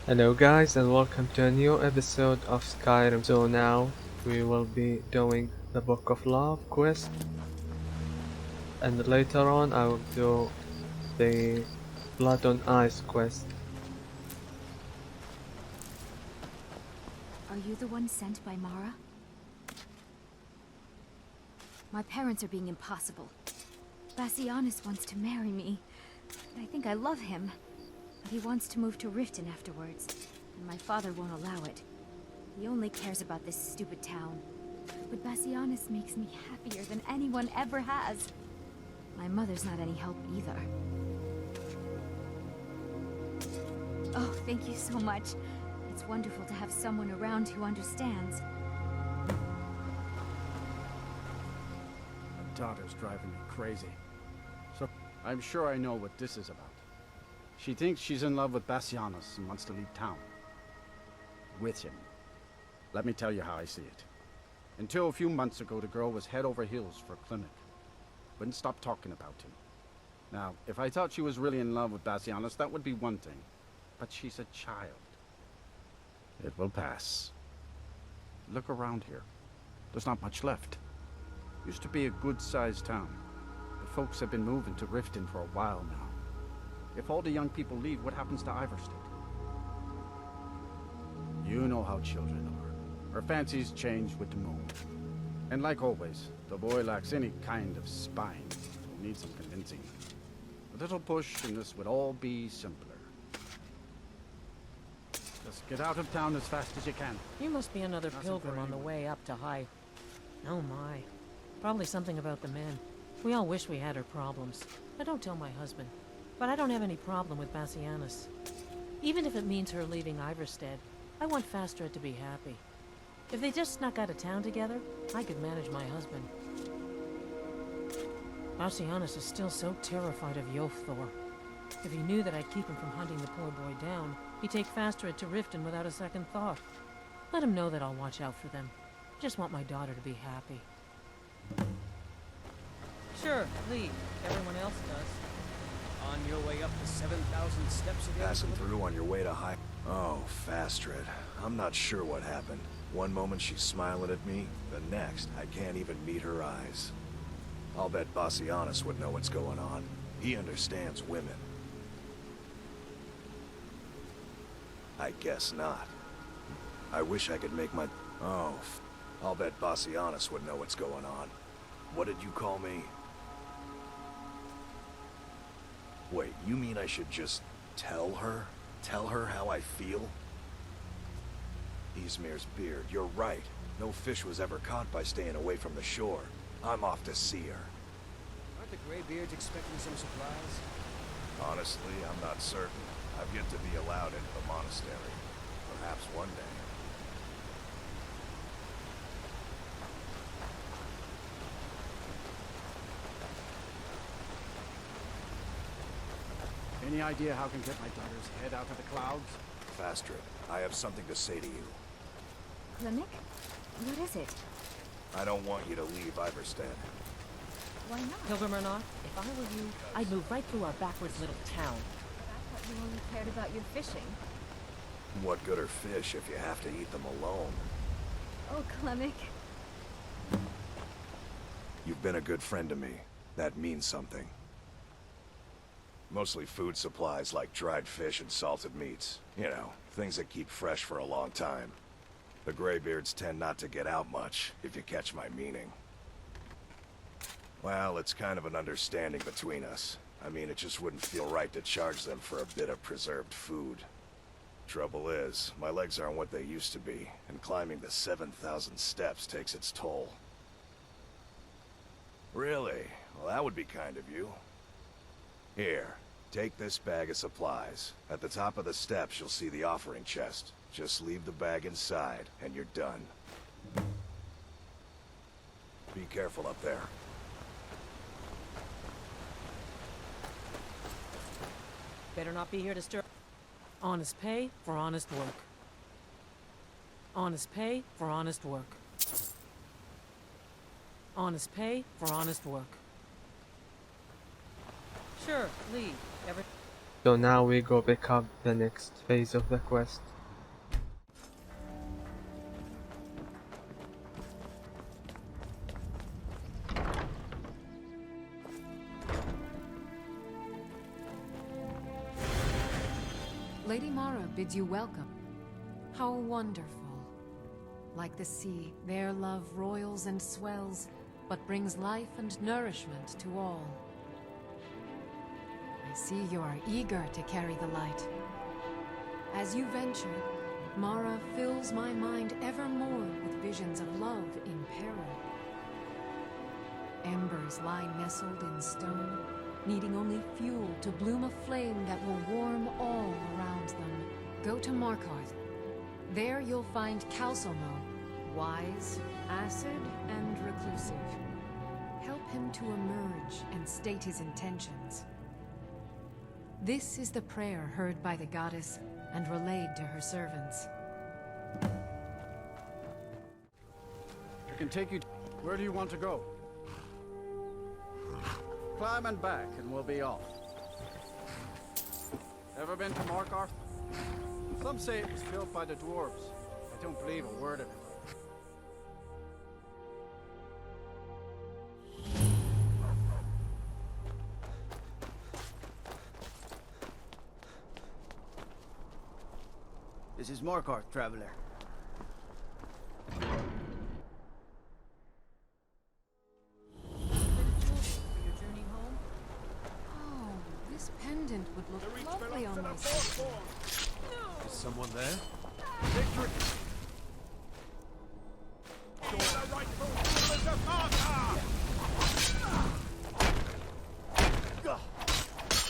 Hello guys and welcome to a new episode of Skyrim. So now we will be doing the Book of Love quest, and later on I will do the Blood on Ice quest. Are you the one sent by Mara? My parents are being impossible. Bassianus wants to marry me, and I think I love him. But he wants to move to Riften afterwards, and my father won't allow it. He only cares about this stupid town. But Bassianus makes me happier than anyone ever has. My mother's not any help either. Oh, thank you so much. It's wonderful to have someone around who understands. My daughter's driving me crazy. So, I'm sure I know what this is about. She thinks she's in love with Bassianus and wants to leave town. With him. Let me tell you how I see it. Until a few months ago, the girl was head over heels for Klimek. Wouldn't stop talking about him. Now, if I thought she was really in love with Bassianus, that would be one thing. But she's a child. It will pass. Look around here. There's not much left. Used to be a good-sized town. The folks have been moving to Riften for a while now. If all the young people leave, what happens to Iverstead? You know how children are. Her fancies change with the moon. And like always, the boy lacks any kind of spine. Needs some convincing. A little push and this would all be simpler. Just get out of town as fast as you can. You must be another Nothing pilgrim for on the anyone. way up to High. Oh my. Probably something about the men. We all wish we had her problems. I don't tell my husband. But I don't have any problem with Bassianus. Even if it means her leaving Iverstead, I want Fastred to be happy. If they just snuck out of town together, I could manage my husband. Bassianus is still so terrified of Yofthor. If he knew that I'd keep him from hunting the poor boy down, he'd take Fastred to Riften without a second thought. Let him know that I'll watch out for them. I just want my daughter to be happy. Sure, leave. Everyone else does. On your way up the 7,000 steps again? Passing through on your way to High... Oh, Fastred. I'm not sure what happened. One moment she's smiling at me, the next, I can't even meet her eyes. I'll bet Bassianus would know what's going on. He understands women. I guess not. I wish I could make my... Oh, I'll bet Bassianus would know what's going on. What did you call me? Wait, you mean I should just tell her? Tell her how I feel? Ysmir's beard, you're right. No fish was ever caught by staying away from the shore. I'm off to see her. Aren't the Greybeards expecting some supplies? Honestly, I'm not certain. I've yet to be allowed into the monastery. Perhaps one day. Any idea how I can get my daughter's head out of the clouds? Fastred, I have something to say to you. Klimek? What is it? I don't want you to leave Iverstead. Why not? Pilgrim or not, if I were you, I'd move right through our backwards little town. I thought you only cared about your fishing. What good are fish if you have to eat them alone? Oh, Klimek. You've been a good friend to me. That means something. Mostly food supplies like dried fish and salted meats. You know, things that keep fresh for a long time. The Greybeards tend not to get out much, if you catch my meaning. Well, it's kind of an understanding between us. I mean, it just wouldn't feel right to charge them for a bit of preserved food. Trouble is, my legs aren't what they used to be, and climbing the 7,000 steps takes its toll. Really? Well, that would be kind of you. Here, take this bag of supplies. At the top of the steps, you'll see the offering chest. Just leave the bag inside, and you're done. Be careful up there. Better not be here to stir. Honest pay for honest work. Honest pay for honest work. Honest pay for honest work. Sure, leave. So now we go pick up the next phase of the quest. Lady Mara bids you welcome. How wonderful. Like the sea, their love roils and swells, but brings life and nourishment to all. I see you are eager to carry the light. As you venture, Mara fills my mind ever more with visions of love in peril. Embers lie nestled in stone, needing only fuel to bloom a flame that will warm all around them. Go to Markarth. There you'll find Calcelmo, wise, acid, and reclusive. Help him to emerge and state his intentions. This is the prayer heard by the goddess and relayed to her servants. I can take you. Where do you want to go? Climb and back, and we'll be off. Ever been to Markarth? Some say it was built by the dwarves. I don't believe a word of it. This is Markarth, traveler. Your journey home? Oh, this pendant would look lovely on my sister. Is someone there? Victory!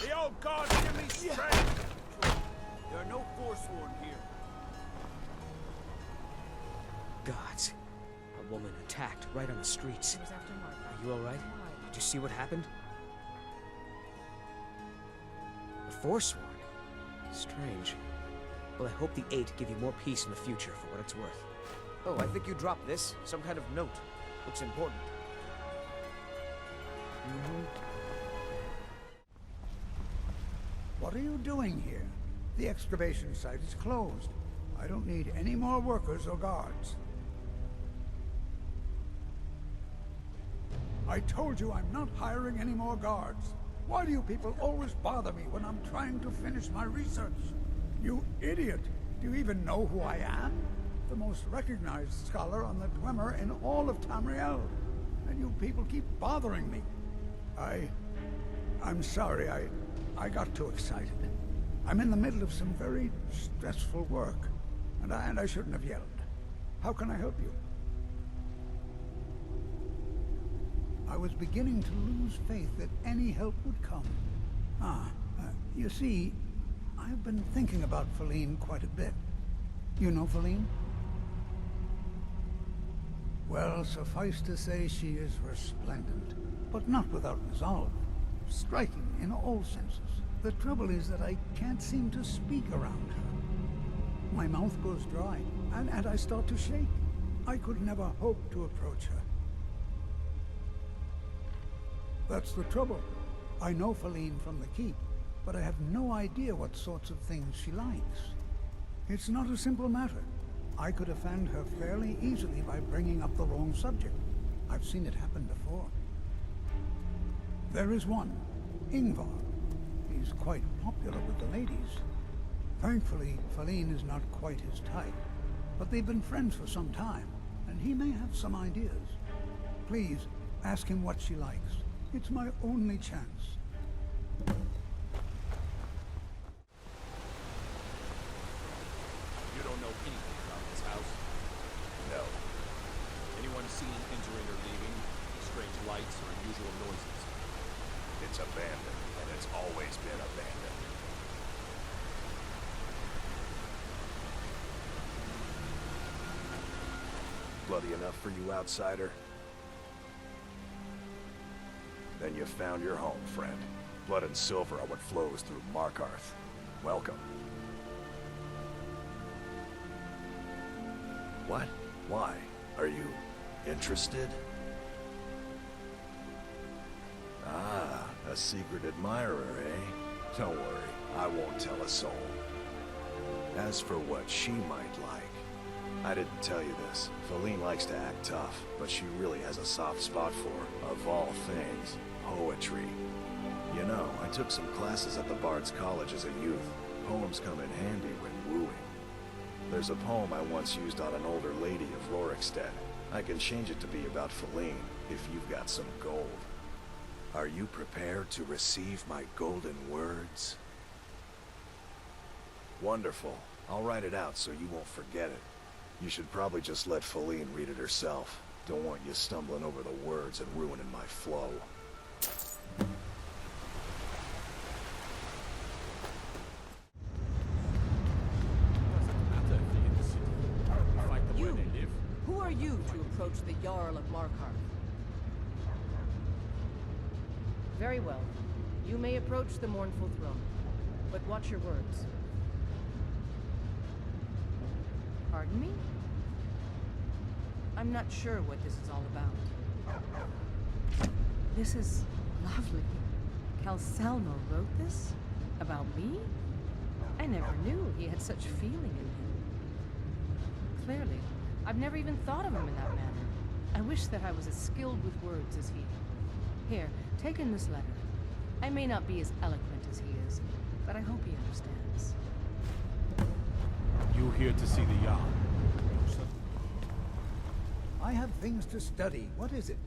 The old gods give me strength! There are no Forsworn here. Gods. A woman attacked right on the streets. It was after Margaret. Are you alright? Why? Did you see what happened? The Forsworn? Strange. Well, I hope the Eight give you more peace in the future for what it's worth. Oh, I think you dropped this. Some kind of note. Looks important. What are you doing here? The excavation site is closed. I don't need any more workers or guards. I told you I'm not hiring any more guards. Why do you people always bother me when I'm trying to finish my research? You idiot! Do you even know who I am? The most recognized scholar on the Dwemer in all of Tamriel. And you people keep bothering me. I'm sorry, I got too excited. I'm in the middle of some very stressful work, and I shouldn't have yelled. How can I help you? I was beginning to lose faith that any help would come. You see, I've been thinking about Feline quite a bit. You know Feline? Well, suffice to say she is resplendent, but not without resolve. Striking in all senses. The trouble is that I can't seem to speak around her. My mouth goes dry, and I start to shake. I could never hope to approach her. That's the trouble. I know Feline from the keep, but I have no idea what sorts of things she likes. It's not a simple matter. I could offend her fairly easily by bringing up the wrong subject. I've seen it happen before. There is one, Ingvar. He's quite popular with the ladies. Thankfully, Feline is not quite his type, but they've been friends for some time, and he may have some ideas. Please, ask him what she likes. It's my only chance. You don't know anything about this house? No. Anyone seen entering or leaving? Strange lights or unusual noises? It's abandoned, and it's always been abandoned. Bloody enough for you, outsider? Then you found your home, friend. Blood and silver are what flows through Markarth. Welcome. What? Why? Are you interested? Ah, a secret admirer, eh? Don't worry. I won't tell a soul. As for what she might like, I didn't tell you this. Feline likes to act tough, but she really has a soft spot for, of all things, poetry. You know, I took some classes at the Bard's College as a youth. Poems come in handy when wooing. There's a poem I once used on an older lady of Rorikstead. I can change it to be about Feline, if you've got some gold. Are you prepared to receive my golden words? Wonderful. I'll write it out so you won't forget it. You should probably just let Feline read it herself. Don't want you stumbling over the words and ruining my flow. You! Who are you to approach the Jarl of Markarth? Very well. You may approach the mournful throne, but watch your words. Pardon me? I'm not sure what this is all about. This is lovely. Calsalmo wrote this? About me? I never knew he had such feeling in him. Clearly, I've never even thought of him in that manner. I wish that I was as skilled with words as he. Here, take in this letter. I may not be as eloquent as he is, but I hope he understands. You here to see the Jarl? I have things to study. What is it?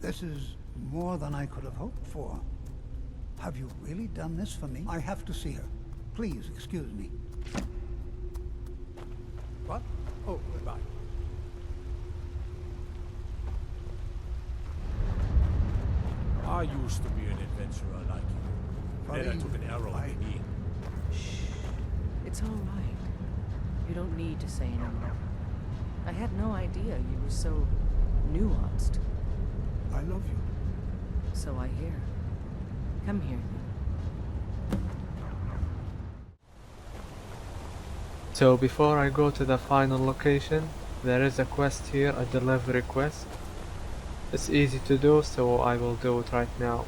This is more than I could have hoped for. Have you really done this for me? I have to see her. Please excuse me. What? Oh, goodbye. I used to be an adventurer like you. Then I took an arrow in the knee. Shh. It's all right. You don't need to say anymore. I had no idea you were so nuanced. I love you. So I hear. Come here. So before I go to the final location, there is a quest here, a delivery quest. It's easy to do, so I will do it right now.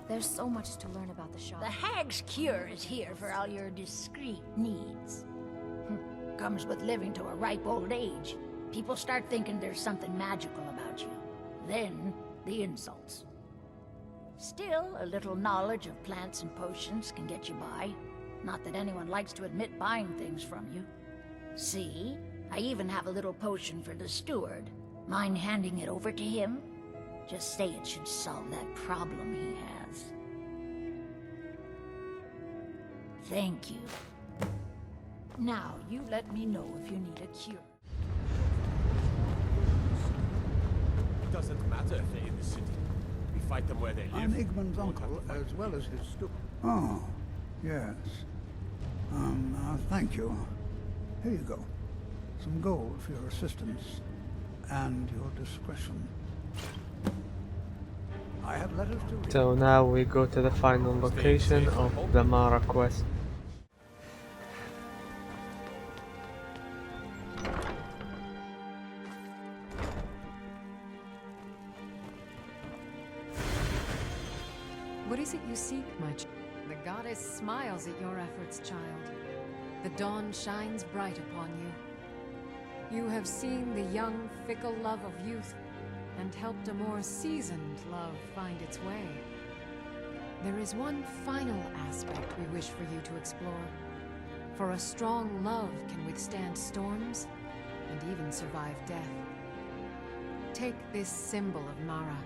There's so much to learn about the shop. The Hag's Cure is here for all your discreet needs. Comes with living to a ripe old age. People start thinking there's something magical about you. Then, the insults. Still, a little knowledge of plants and potions can get you by. Not that anyone likes to admit buying things from you. See? I even have a little potion for the steward. Mind handing it over to him? Just say it should solve that problem he has. Thank you. Now, you let me know if you need a cure. It doesn't matter if they're in the city. We fight them where they live. I'm Igmund's uncle, as well as his steward. Oh, yes. Thank you. Here you go. Some gold for your assistance. And your discretion. I have letters to read. So now we go to the final location of the Mara quest. What is it you seek, my child? The goddess smiles at your efforts, child. The dawn shines bright upon you. You have seen the young, fickle love of youth, and helped a more seasoned love find its way. There is one final aspect we wish for you to explore. For a strong love can withstand storms, and even survive death. Take this symbol of Mara.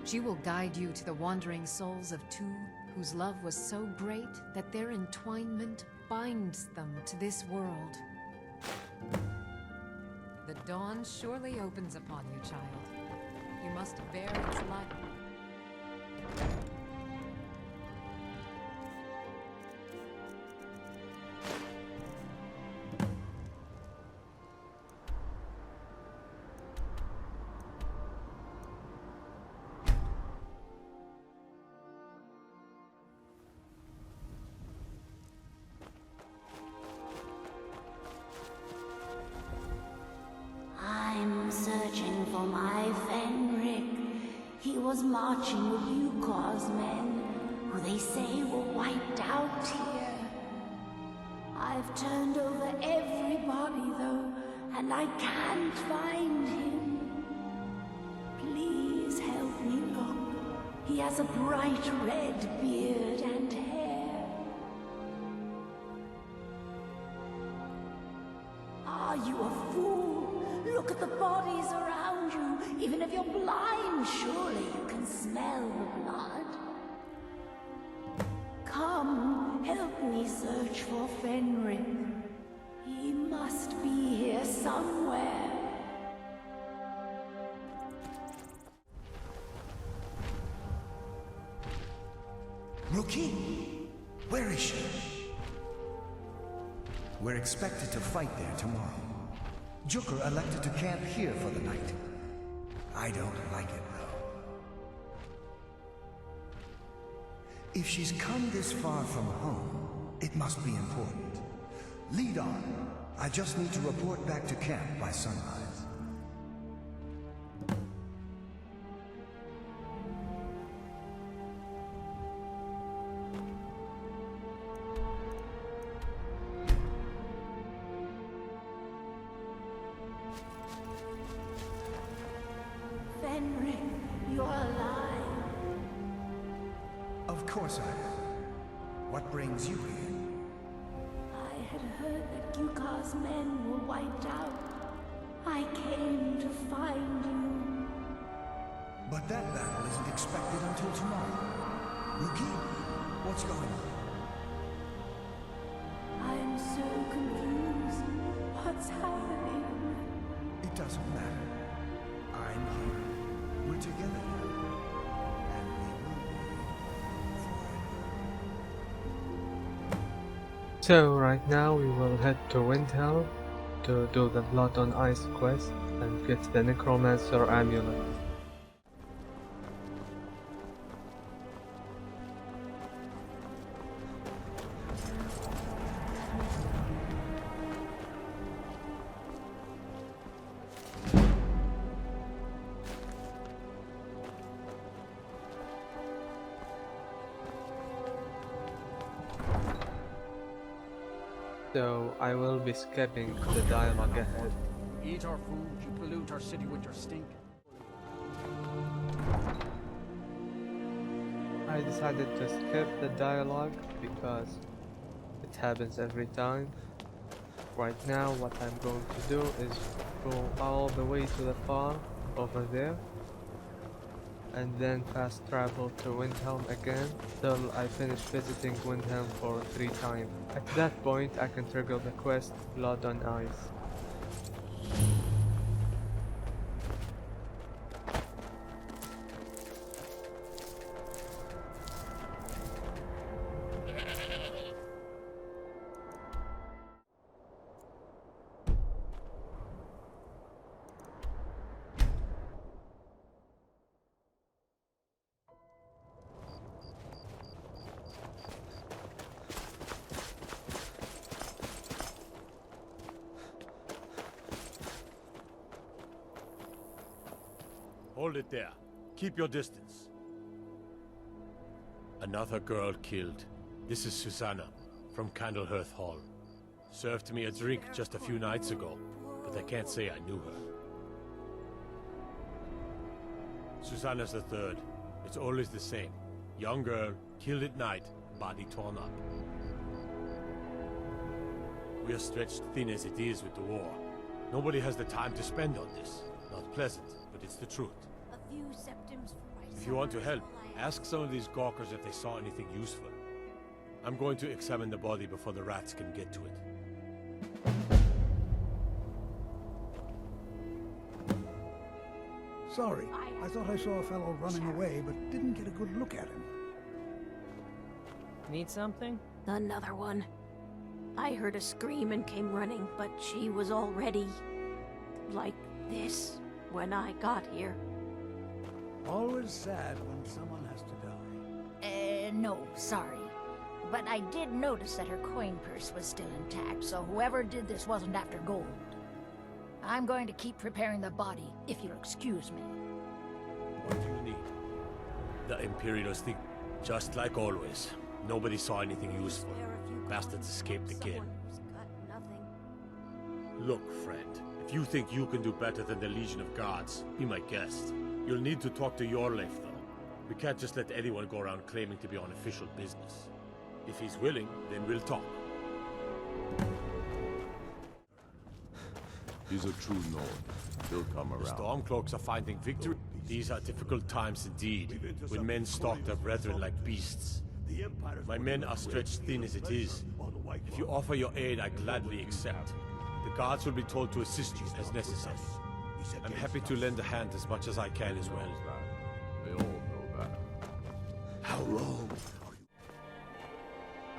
She will guide you to the wandering souls of two whose love was so great that their entwinement binds them to this world. The dawn surely opens upon you, child. You must bear its light. was marching with Yukor's men, who they say were wiped out here. I've turned over every body, though, and I can't find him. Please help me look. He has a bright red beard and hair. Are you a fool? Look at the bodies around you. Even if you're blind, surely you can smell the blood. Come, help me search for Fenrir. He must be here somewhere. Rookie? Where is she? We're expected to fight there tomorrow. Joker elected to camp here for the night. I don't like it, though. If she's come this far from home, it must be important. Lead on. I just need to report back to camp by sunrise. Fenrir, you're alive. Of course I am. What brings you here? I had heard that Yukor's men were wiped out. I came to find you. But that battle isn't expected until tomorrow. Rookie, what's going on? I'm so confused. What's happening? It doesn't matter. I'm here. We're together now. And we will be forever. So right now we will head to Windhelm to do the Blood on Ice quest and get the Necromancer amulet. So I will be skipping the dialogue ahead. Eat our food, you pollute our city with your stink. I decided to skip the dialogue because it happens every time. Right now what I'm going to do is go all the way to the farm over there and then fast travel to Windhelm again till I finish visiting Windhelm for 3 times. At that point I can trigger the quest Blood on Ice. Hold it there. Keep your distance. Another girl killed. This is Susanna, from Candlehearth Hall. Served me a drink just a few nights ago, but I can't say I knew her. Susanna's the third. It's always the same. Young girl, killed at night, body torn up. We are stretched thin as it is with the war. Nobody has the time to spend on this. Not pleasant, but it's the truth. A few septims for myself. If you want to help, ask some of these gawkers if they saw anything useful. I'm going to examine the body before the rats can get to it. Sorry, I thought I saw a fellow running away, but didn't get a good look at him. Need something? Another one. I heard a scream and came running, but she was already like this when I got here. Always sad when someone has to die. No, sorry. But I did notice that her coin purse was still intact, so whoever did this wasn't after gold. I'm going to keep preparing the body, if you'll excuse me. What do you need? The Imperials think just like always. Nobody saw anything useful. Bastards escaped again. Look, friend, if you think you can do better than the Legion of Guards, be my guest. You'll need to talk to Yorleif, though. We can't just let anyone go around claiming to be on official business. If he's willing, then we'll talk. He's a true Nord. He'll come around. The Stormcloaks are finding victory. These are difficult times indeed, when men stalk their brethren like beasts. My men are stretched thin as it is. If you offer your aid, I gladly accept. The guards will be told to assist you as necessary. I'm happy to lend a hand as much as I can as well. They all know that. How long are you?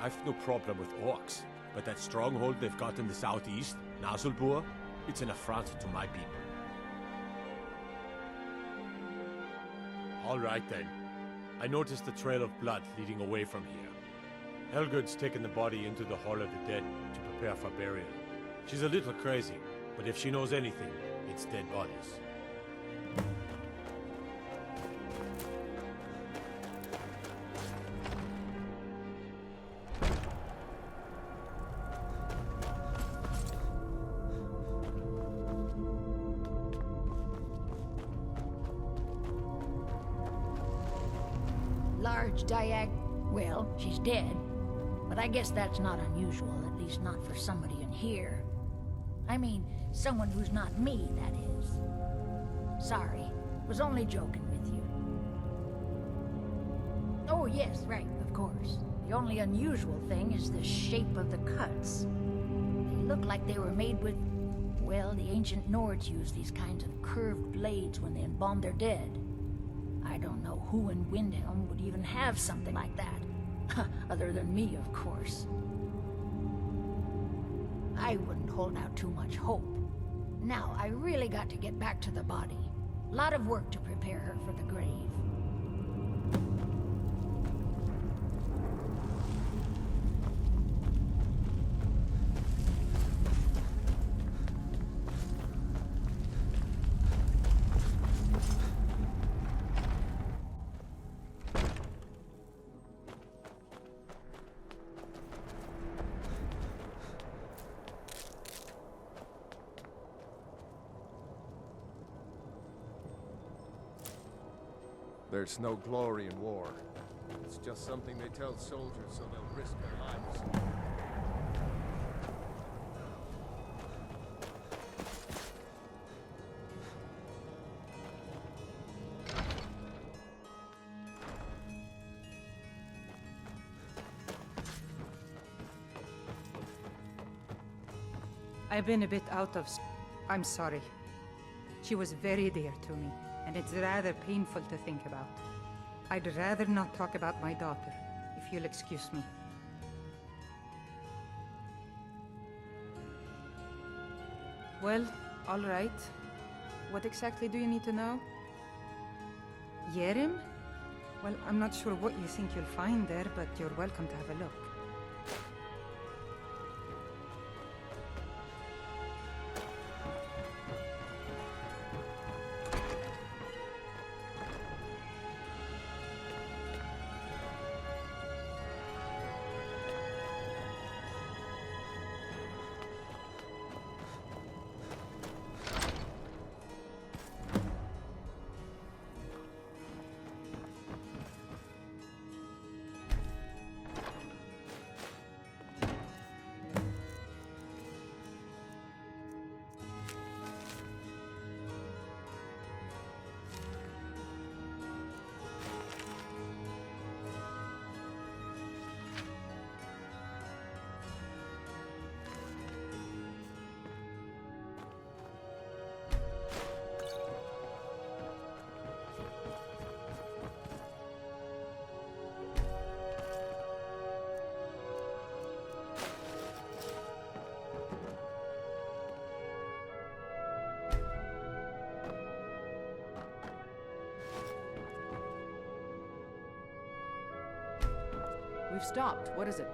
I've no problem with orcs, but that stronghold they've got in the southeast, Nazulbur, it's an affront to my people. All right then. I noticed a trail of blood leading away from here. Helgud's taken the body into the Hall of the Dead to prepare for burial. She's a little crazy, but if she knows anything, it's dead bodies. Large well, she's dead. But I guess that's not unusual, at least not for somebody in here. I mean, someone who's not me, that is. Sorry, was only joking with you. Oh yes, right, of course. The only unusual thing is the shape of the cuts. They look like they were made with, well, the ancient Nords used these kinds of curved blades when they embalmed their dead. I don't know who in Windhelm would even have something like that. Other than me, of course. I wouldn't hold out too much hope. Now, I really got to get back to the body. A lot of work to prepare her for the grave. There's no glory in war. It's just something they tell soldiers so they'll risk their lives. I've been a bit out of... I'm sorry. She was very dear to me, and it's rather painful to think about. I'd rather not talk about my daughter, if you'll excuse me. Well, all right. What exactly do you need to know? Yerim? Well, I'm not sure what you think you'll find there, but you're welcome to have a look. We've stopped. What is it?